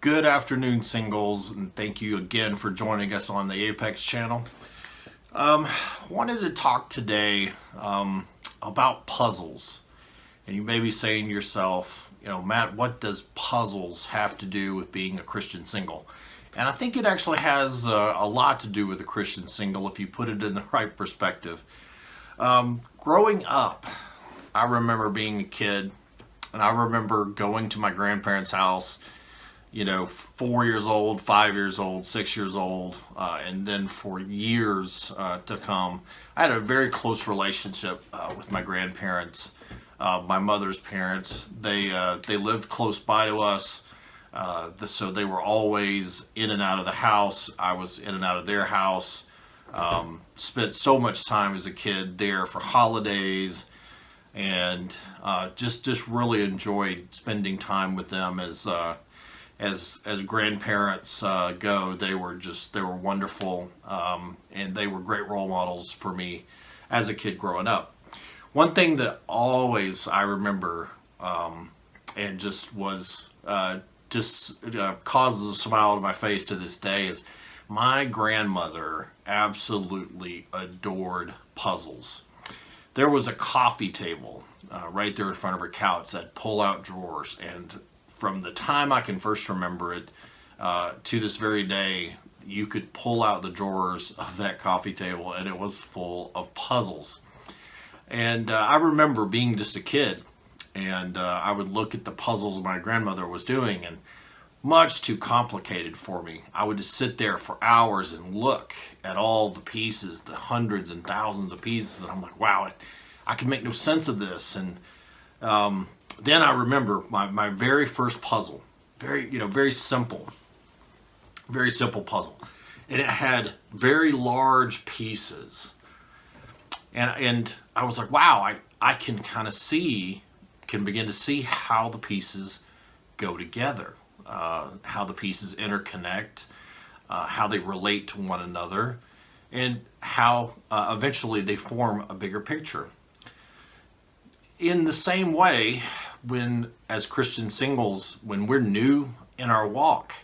Good afternoon, singles, and thank you again for joining us on the Apex channel. Wanted to talk today about puzzles. And you may be saying to yourself, Matt, what does puzzles have to do with being a Christian single? And I think it actually has a lot to do with a Christian single if you put it in the right perspective. Growing up, I remember being a kid, and I remember going to my grandparents' house, 4 years old, 5 years old, 6 years old, and then for years to come. I had a very close relationship with my grandparents, my mother's parents. They lived close by to us, so they were always in and out of the house. I was in and out of their house. Spent so much time as a kid there for holidays, and just really enjoyed spending time with them as grandparents go. They were wonderful, and they were great role models for me as a kid growing up. One thing that always I remember, and just was causes a smile on my face to this day, is my grandmother absolutely adored puzzles. There was a coffee table right there in front of her couch that had pull-out drawers, and from the time I can first remember it to this very day, you could pull out the drawers of that coffee table and it was full of puzzles. And I remember being just a kid, and I would look at the puzzles my grandmother was doing, and much too complicated for me. I would just sit there for hours and look at all the pieces, the hundreds and thousands of pieces, and I'm like, wow, I can make no sense of this. And then I remember my very first puzzle, very simple puzzle. And it had very large pieces. And I was like, wow, I can begin to see how the pieces go together, how the pieces interconnect, how they relate to one another, and how eventually they form a bigger picture. In the same way, as Christian singles, when we're new in our walk,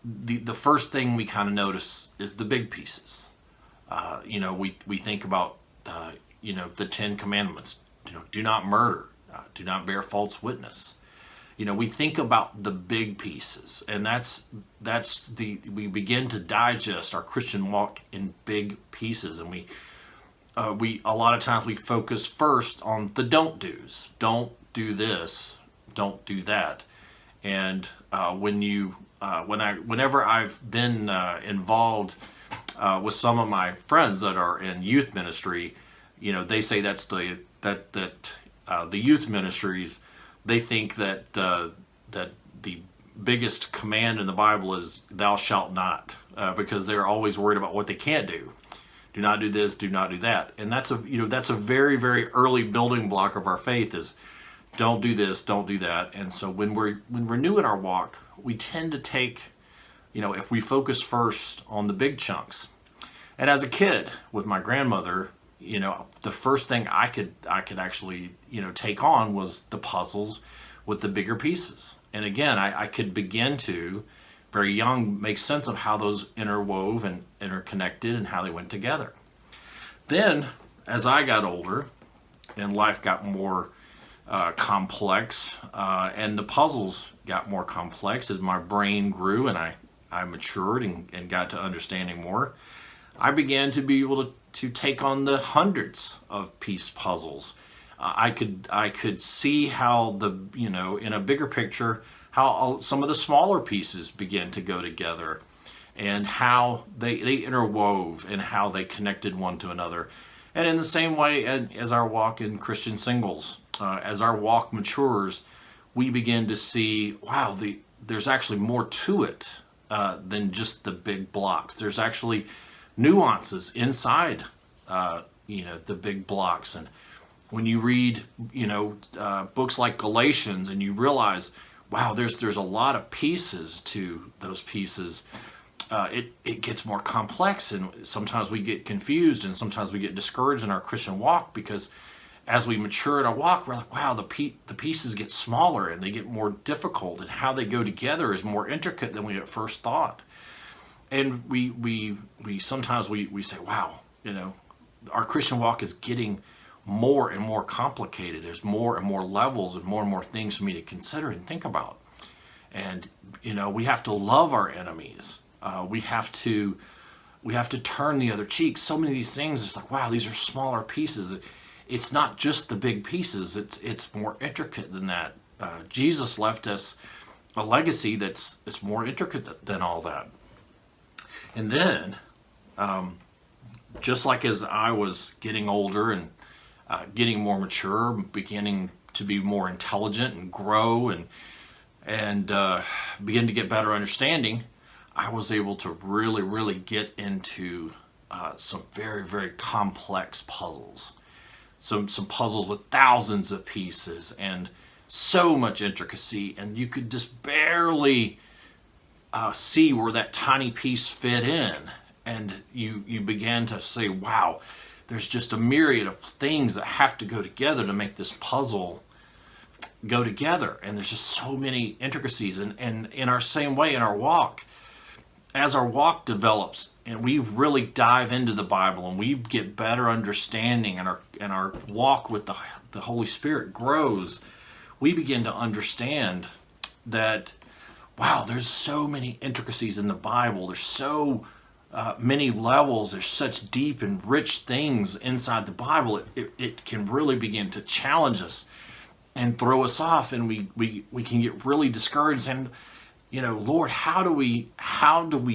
the first thing we kind of notice is the big pieces. We think about the 10 Commandments. Do not murder. Do not bear false witness. We think about the big pieces, and we begin to digest our Christian walk in big pieces, and we a lot of times we focus first on the don't do's. Don't do this, don't do that. And whenever I've been involved with some of my friends that are in youth ministry, they say that's the youth ministries, they think that the biggest command in the Bible is thou shalt not, because they're always worried about what they can't do. Do not do this, do not do that. And that's a very, very early building block of our faith, is don't do this, don't do that. And so when we're new in our walk, we tend to take, if we focus first on the big chunks. And as a kid with my grandmother, the first thing I could actually, take on was the puzzles with the bigger pieces. And again, I could begin to, very young, make sense of how those interwove and interconnected and how they went together. Then, as I got older and life got more complex, and the puzzles got more complex as my brain grew and I matured and got to understanding more, I began to be able to take on the hundreds of piece puzzles. I could see how in a bigger picture, how some of the smaller pieces begin to go together, and how they interwove and how they connected one to another. And in the same way as our walk in Christian singles, as our walk matures, we begin to see, wow, there's actually more to it than just the big blocks. There's actually nuances inside, the big blocks. And when you read, books like Galatians, and you realize, wow, there's a lot of pieces to those pieces. It gets more complex, and sometimes we get confused, and sometimes we get discouraged in our Christian walk, because as we mature in our walk, we're like, wow, the pieces get smaller and they get more difficult, and how they go together is more intricate than we at first thought. And we sometimes we say, wow, our Christian walk is getting more and more complicated. There's more and more levels and more things for me to consider and think about. And we have to love our enemies. We have to turn the other cheek. So many of these things, it's like, wow, these are smaller pieces. It's not just the big pieces. It's more intricate than that. Jesus left us a legacy that's more intricate than all that. And then, just like as I was getting older and getting more mature, beginning to be more intelligent and grow and begin to get better understanding, I was able to really get into some very complex puzzles. Some puzzles with thousands of pieces and so much intricacy, and you could just barely see where that tiny piece fit in. And you began to say, wow, there's just a myriad of things that have to go together to make this puzzle go together. And there's just so many intricacies. And in our same way, in our walk, as our walk develops and we really dive into the Bible and we get better understanding, and our walk with the Holy Spirit grows, we begin to understand that, wow, there's so many intricacies in the Bible. There's so many levels. There's such deep and rich things inside the Bible. It can really begin to challenge us and throw us off, and we can get really discouraged. And Lord, how do we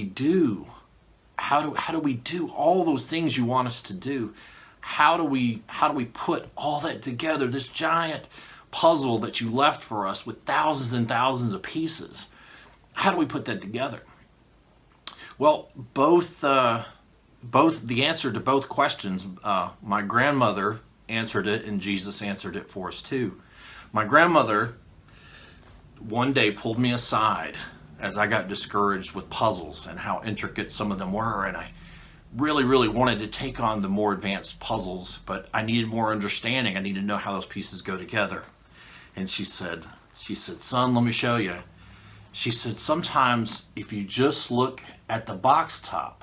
do all those things you want us to do? How do we put all that together? This giant puzzle that you left for us with thousands and thousands of pieces. How do we put that together? Well, both the answer to both questions, my grandmother answered it, and Jesus answered it for us too. My grandmother one day pulled me aside as I got discouraged with puzzles and how intricate some of them were, and I really wanted to take on the more advanced puzzles, but I needed more understanding. I needed to know how those pieces go together. And she said, son, let me show you. She said, sometimes if you just look at the box top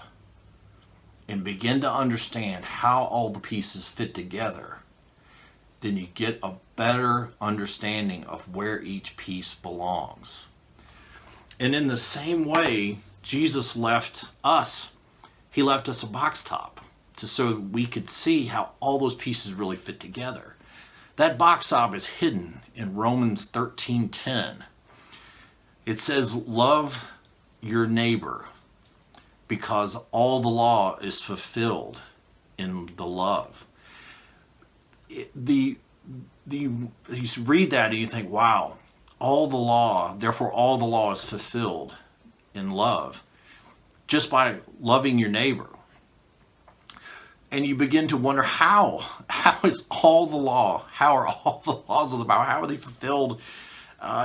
and begin to understand how all the pieces fit together, then you get a better understanding of where each piece belongs. And in the same way, Jesus left us a box top so we could see how all those pieces really fit together. That box top is hidden in Romans 13:10. It says, love your neighbor because all the law is fulfilled in the love. You read that and you think, wow, therefore all the law is fulfilled in love, just by loving your neighbor. And you begin to wonder, how is all the law, how are all the laws of the Bible, how are they fulfilled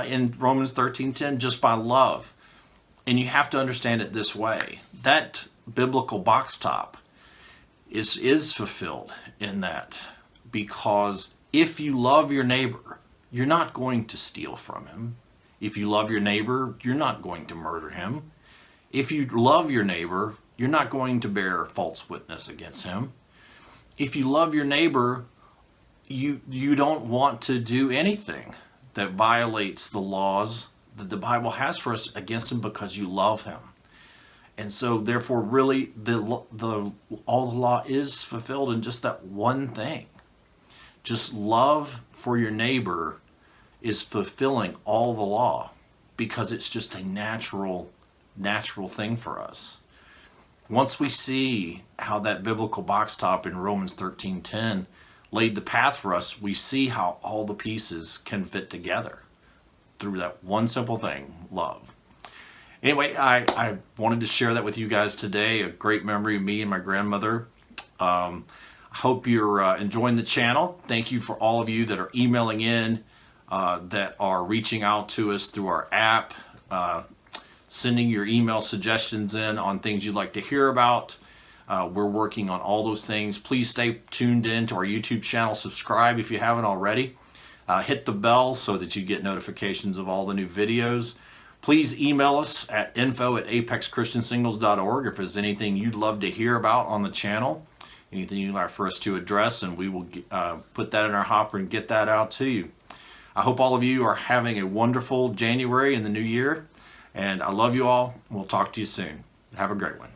in Romans 13:10 just by love? And you have to understand it this way. That biblical box top is fulfilled in that, because if you love your neighbor, you're not going to steal from him. If you love your neighbor, you're not going to murder him. If you love your neighbor, you're not going to bear false witness against him. If you love your neighbor, you don't want to do anything that violates the laws that the Bible has for us against him, because you love him. And so therefore really all the law is fulfilled in just that one thing. Just love for your neighbor is fulfilling all the law, because it's just a natural thing for us. Once we see how that biblical box top in Romans 13:10 laid the path for us, we see how all the pieces can fit together through that one simple thing, love. Anyway, I wanted to share that with you guys today, a great memory of me and my grandmother. I hope you're enjoying the channel. Thank you for all of you that are emailing in, that are reaching out to us through our app, sending your email suggestions in on things you'd like to hear about. We're working on all those things. Please stay tuned in to our YouTube channel. Subscribe if you haven't already. Hit the bell so that you get notifications of all the new videos. Please email us at info@apexchristiansingles.org if there's anything you'd love to hear about on the channel, anything you'd like for us to address, and we will put that in our hopper and get that out to you. I hope all of you are having a wonderful January in the new year, and I love you all. We'll talk to you soon. Have a great one.